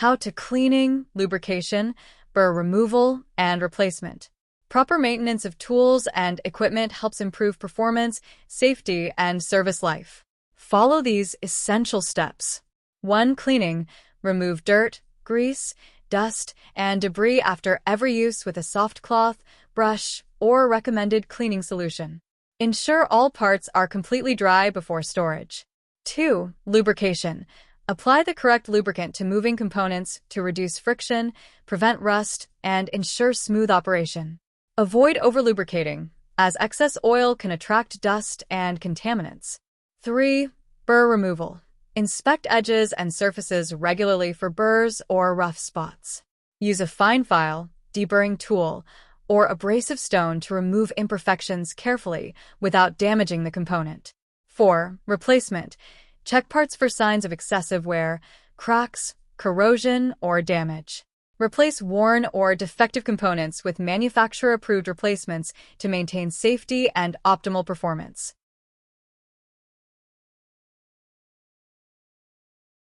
How to cleaning, lubrication, burr removal, and replacement. Proper maintenance of tools and equipment helps improve performance, safety, and service life. Follow these essential steps. 1. Cleaning. Remove dirt, grease, dust, and debris after every use with a soft cloth, brush, or recommended cleaning solution. Ensure all parts are completely dry before storage. 2. Lubrication. Apply the correct lubricant to moving components to reduce friction, prevent rust, and ensure smooth operation. Avoid overlubricating, as excess oil can attract dust and contaminants. 3. Burr removal. Inspect edges and surfaces regularly for burrs or rough spots. Use a fine file, deburring tool, or abrasive stone to remove imperfections carefully without damaging the component. 4. Replacement. Check parts for signs of excessive wear, cracks, corrosion, or damage. Replace worn or defective components with manufacturer-approved replacements to maintain safety and optimal performance.